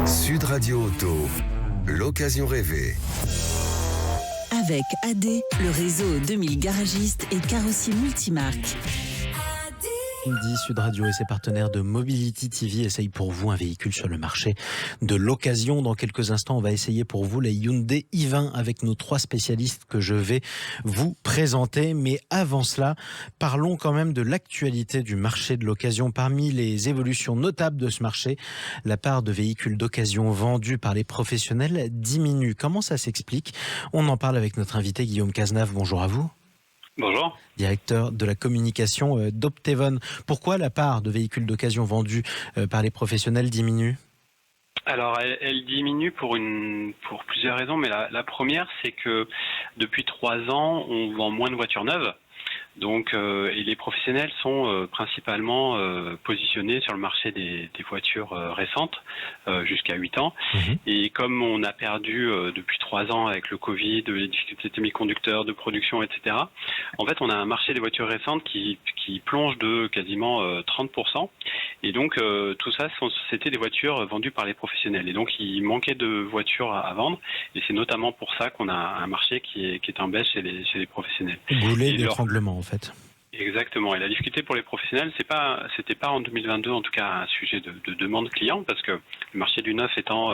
Sud Radio Auto, l'occasion rêvée. Avec AD, le réseau 2000 garagistes et carrossiers multimarques. Sud Radio et ses partenaires de Mobility TV essayent pour vous un véhicule sur le marché de l'occasion. Dans quelques instants, on va essayer pour vous la Hyundai i20 avec nos 3 spécialistes que je vais vous présenter. Mais avant cela, parlons quand même de l'actualité du marché de l'occasion. Parmi les évolutions notables de ce marché, la part de véhicules d'occasion vendus par les professionnels diminue. Comment ça s'explique ? On en parle avec notre invité Guillaume Cazenave. Bonjour à vous. Bonjour. Directeur de la communication d'Optevon. Pourquoi la part de véhicules d'occasion vendus par les professionnels diminue ? Alors, elle diminue pour plusieurs raisons, mais la première, c'est que depuis 3 ans, on vend moins de voitures neuves. Donc, et les professionnels sont principalement positionnés sur le marché des voitures récentes, jusqu'à 8 ans. Et comme on a perdu depuis 3 ans avec le Covid, les difficultés de semi-conducteurs, de production, etc., en fait, on a un marché des voitures récentes qui plonge de quasiment 30%. Et donc, tout ça, c'était des voitures vendues par les professionnels. Et donc, il manquait de voitures à vendre. Et c'est notamment pour ça qu'on a un marché qui est en baisse chez les professionnels. Goulet d'étranglement, en fait. Exactement. Et la difficulté pour les professionnels, c'était pas en 2022 en tout cas un sujet de demande client, parce que le marché du neuf étant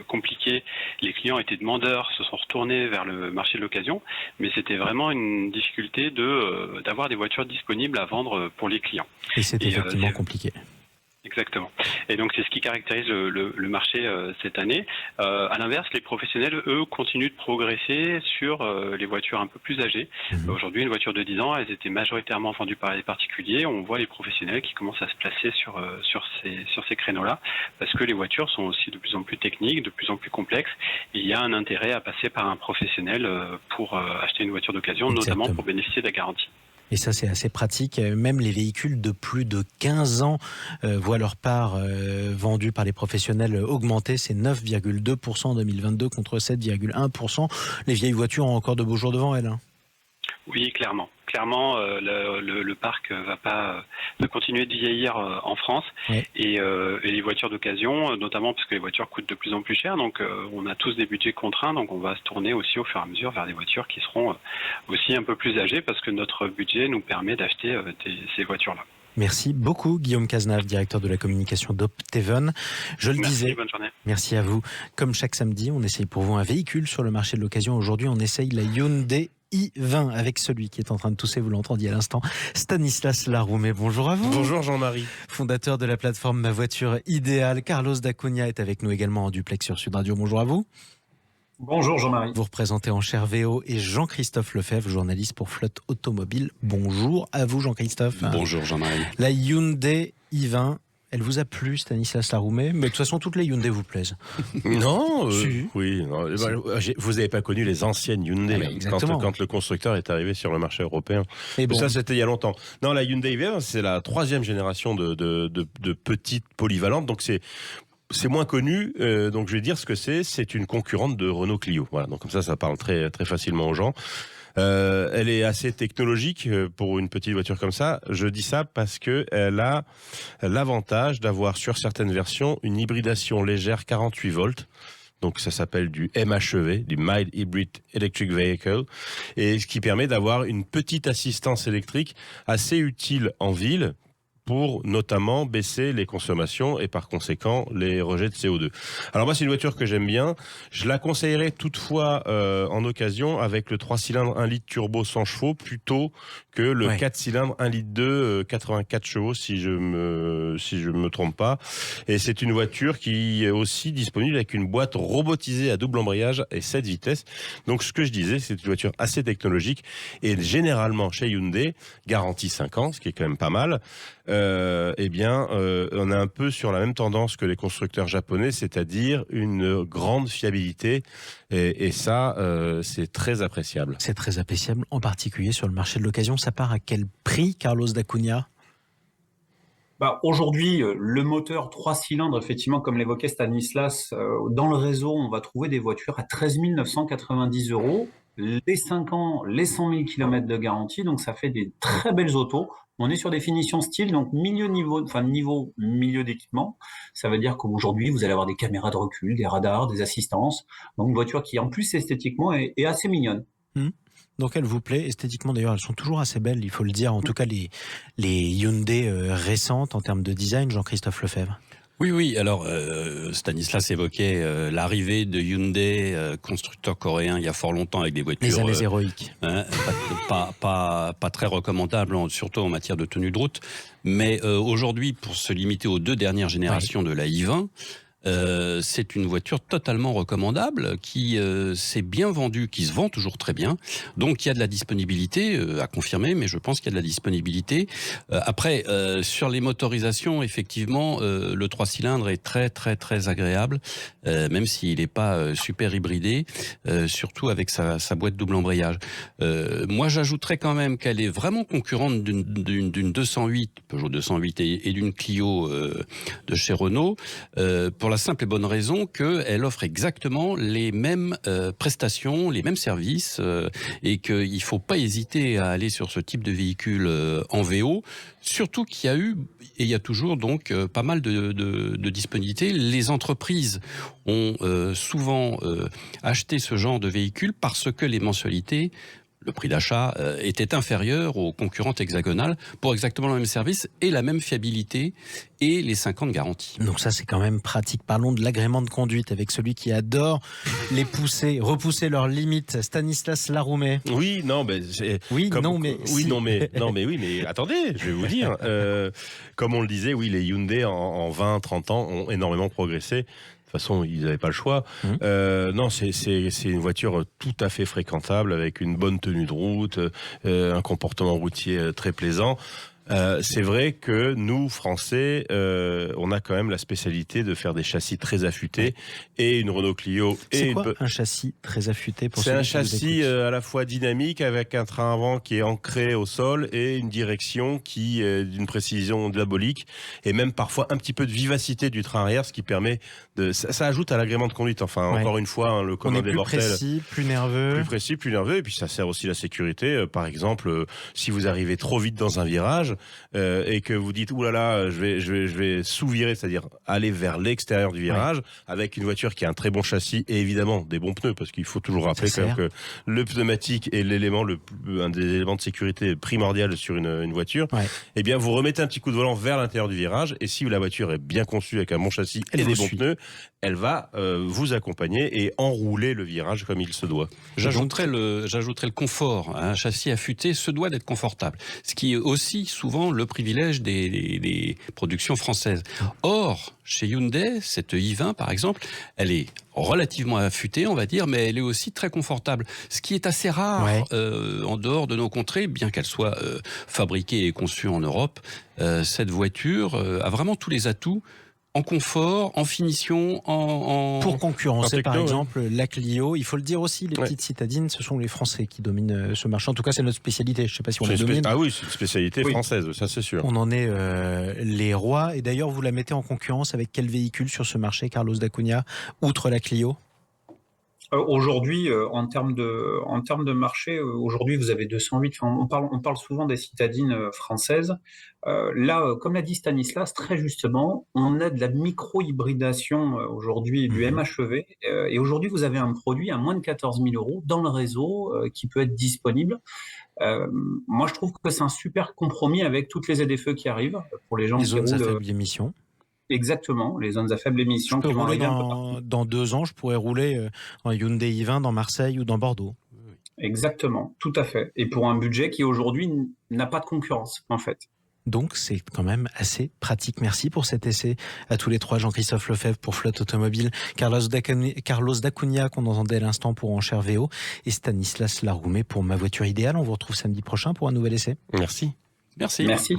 compliqué, les clients étaient demandeurs, se sont retournés vers le marché de l'occasion, mais c'était vraiment une difficulté d'avoir des voitures disponibles à vendre pour les clients. Et c'est effectivement compliqué. Exactement. Et donc c'est ce qui caractérise le marché cette année. À l'inverse, les professionnels, eux, continuent de progresser sur les voitures un peu plus âgées. Aujourd'hui, une voiture de 10 ans, elles étaient majoritairement vendues par les particuliers. On voit les professionnels qui commencent à se placer sur ces créneaux-là, parce que les voitures sont aussi de plus en plus techniques, de plus en plus complexes. Et il y a un intérêt à passer par un professionnel pour acheter une voiture d'occasion, notamment pour bénéficier de la garantie. Et ça, c'est assez pratique. Même les véhicules de plus de 15 ans voient leur part vendue par les professionnels augmenter. C'est 9,2% en 2022 contre 7,1%. Les vieilles voitures ont encore de beaux jours devant elles. Oui, clairement. Clairement, le parc va continuer de vieillir en France. Oui. Et les voitures d'occasion, notamment parce que les voitures coûtent de plus en plus cher, donc on a tous des budgets contraints, donc on va se tourner aussi au fur et à mesure vers des voitures qui seront aussi un peu plus âgées, parce que notre budget nous permet d'acheter ces voitures-là. Merci beaucoup Guillaume Cazenave, directeur de la communication d'Optevon. Je le disais, bonne journée. Merci à vous. Comme chaque samedi, on essaye pour vous un véhicule sur le marché de l'occasion. Aujourd'hui, on essaye la Hyundai i20 avec celui qui est en train de tousser, vous l'entendiez à l'instant, Stanislas Laroumet. Bonjour à vous. Bonjour Jean-Marie. Fondateur de la plateforme Ma Voiture Idéale. Carlos D'Acunha est avec nous également en duplex sur Sud Radio. Bonjour à vous. Bonjour Jean-Marie. Vous représentez Enchères VO et Jean-Christophe Lefebvre, journaliste pour Flotte Automobile. Bonjour à vous Jean-Christophe. Bonjour Jean-Marie. La Hyundai i20, elle vous a plu, Stanislas Laroumet? Mais de toute façon, toutes les Hyundai vous plaisent. Non, si. Oui. Non, vous n'avez pas connu les anciennes Hyundai, quand le constructeur est arrivé sur le marché européen. Et bon. Ça, c'était il y a longtemps. Non, la Hyundai i20, c'est la 3e génération de petites polyvalentes. Donc c'est moins connu, donc je vais dire ce que c'est. C'est une concurrente de Renault Clio. Voilà, donc comme ça parle très très facilement aux gens. Elle est assez technologique pour une petite voiture comme ça. Je dis ça parce que elle a l'avantage d'avoir sur certaines versions une hybridation légère 48 volts. Donc ça s'appelle du MHEV, du Mild Hybrid Electric Vehicle, et ce qui permet d'avoir une petite assistance électrique assez utile en ville, pour notamment baisser les consommations et par conséquent les rejets de CO2. Alors moi, c'est une voiture que j'aime bien. Je la conseillerais toutefois en occasion avec le 3 cylindres 1 litre turbo 100 chevaux plutôt que le 4 cylindres 1 litre 2 84 chevaux si je me trompe pas. Et c'est une voiture qui est aussi disponible avec une boîte robotisée à double embrayage et 7 vitesses. Donc ce que je disais, c'est une voiture assez technologique et généralement chez Hyundai, garantie 5 ans, ce qui est quand même pas mal. On est un peu sur la même tendance que les constructeurs japonais, c'est-à-dire une grande fiabilité, et ça, c'est très appréciable. C'est très appréciable, en particulier sur le marché de l'occasion. Ça part à quel prix, Carlos D'Acunha ? Aujourd'hui, le moteur 3 cylindres, effectivement, comme l'évoquait Stanislas, dans le réseau, on va trouver des voitures à 13 990 €. les 5 ans, les 100 000 km de garantie, donc ça fait des très belles autos. On est sur des finitions style, donc milieu d'équipement. Ça veut dire qu'aujourd'hui, vous allez avoir des caméras de recul, des radars, des assistances. Donc une voiture qui, en plus, esthétiquement, est assez mignonne. Donc elle vous plaît esthétiquement, d'ailleurs elles sont toujours assez belles, il faut le dire, en tout cas les Hyundai récentes en termes de design, Jean-Christophe Lefebvre. Oui, alors Stanislas évoquait l'arrivée de Hyundai, constructeur coréen, il y a fort longtemps avec des voitures... Les années héroïques. Pas très recommandables, surtout en matière de tenue de route. Mais aujourd'hui, pour se limiter aux 2 dernières générations de la i20, c'est une voiture totalement recommandable qui s'est bien vendue, qui se vend toujours très bien. Donc il y a de la disponibilité à confirmer, mais je pense qu'il y a de la disponibilité. Après, sur les motorisations, effectivement, le 3 cylindres est très très très agréable, même s'il n'est pas super hybridé, surtout avec sa boîte double embrayage. Moi, j'ajouterais quand même qu'elle est vraiment concurrente d'une 208, Peugeot 208 et d'une Clio de chez Renault, pour la simple et bonne raison qu'elle offre exactement les mêmes prestations, les mêmes services, et qu'il ne faut pas hésiter à aller sur ce type de véhicule en VO, surtout qu'il y a eu, et il y a toujours donc pas mal de disponibilité. Les entreprises ont souvent acheté ce genre de véhicule parce que les mensualités, le prix d'achat était inférieur aux concurrentes hexagonales pour exactement le même service et la même fiabilité et les 5 ans de garantie. Donc ça, c'est quand même pratique. Parlons de l'agrément de conduite avec celui qui adore repousser leurs limites, Stanislas Laroumet. Oui, non, mais attendez, je vais vous dire. Comme on le disait, oui, les Hyundai en 20-30 ans ont énormément progressé. De toute façon, ils n'avaient pas le choix. Non, c'est une voiture tout à fait fréquentable, avec une bonne tenue de route, un comportement routier très plaisant. C'est vrai que nous, Français, on a quand même la spécialité de faire des châssis très affûtés et une Renault Clio. C'est quoi un châssis très affûté pour C'est un châssis à la fois dynamique avec un train avant qui est ancré au sol et une direction qui est d'une précision diabolique et même parfois un petit peu de vivacité du train arrière, ce qui permet ça ajoute à l'agrément de conduite. Enfin, encore une fois, le commun des mortels. Plus précis, plus nerveux. Et puis ça sert aussi la sécurité. Par exemple, si vous arrivez trop vite dans un virage, et que vous dites oulala, je vais sous-virer, c'est-à-dire aller vers l'extérieur du virage, avec une voiture qui a un très bon châssis et évidemment des bons pneus, parce qu'il faut toujours rappeler quand même que le pneumatique est un des éléments de sécurité primordial sur une voiture. Eh bien, vous remettez un petit coup de volant vers l'intérieur du virage, et si la voiture est bien conçue avec un bon châssis et des bons pneus, elle va vous accompagner et enrouler le virage comme il se doit. J'ajouterais le confort. Un châssis affûté se doit d'être confortable, ce qui est aussi souvent le privilège des productions françaises. Or, chez Hyundai, cette i20 par exemple, elle est relativement affûtée, on va dire, mais elle est aussi très confortable, ce qui est assez rare en dehors de nos contrées, bien qu'elle soit fabriquée et conçue en Europe. Cette voiture a vraiment tous les atouts en confort, en finition, pour concurrencer par exemple la Clio. Il faut le dire aussi, les petites citadines, ce sont les Français qui dominent ce marché. En tout cas, c'est notre spécialité. Je ne sais pas si on la domine. Ah oui, c'est une spécialité française, ça c'est sûr. On en est les rois. Et d'ailleurs, vous la mettez en concurrence avec quel véhicule sur ce marché, Carlos D'Acunha, outre la Clio ? Aujourd'hui, en termes de marché, aujourd'hui vous avez 208. On parle souvent des citadines françaises. Là, comme l'a dit Stanislas, très justement, on a de la micro-hybridation aujourd'hui du MHEV. Et aujourd'hui, vous avez un produit à moins de 14 000 € dans le réseau qui peut être disponible. Moi, je trouve que c'est un super compromis avec toutes les ZFE qui arrivent pour les gens qui roulent. Les zones à faible émission. Exactement, les zones à faible émission. Dans 2 ans, je pourrais rouler en Hyundai i20 dans Marseille ou dans Bordeaux. Exactement, tout à fait. Et pour un budget qui aujourd'hui n'a pas de concurrence, en fait. Donc c'est quand même assez pratique. Merci pour cet essai à tous les trois. Jean-Christophe Lefebvre pour Flotte Automobile, Carlos D'Acunha qu'on entendait à l'instant pour Enchères VO et Stanislas Laroumet pour Ma Voiture Idéale. On vous retrouve samedi prochain pour un nouvel essai. Merci. Merci.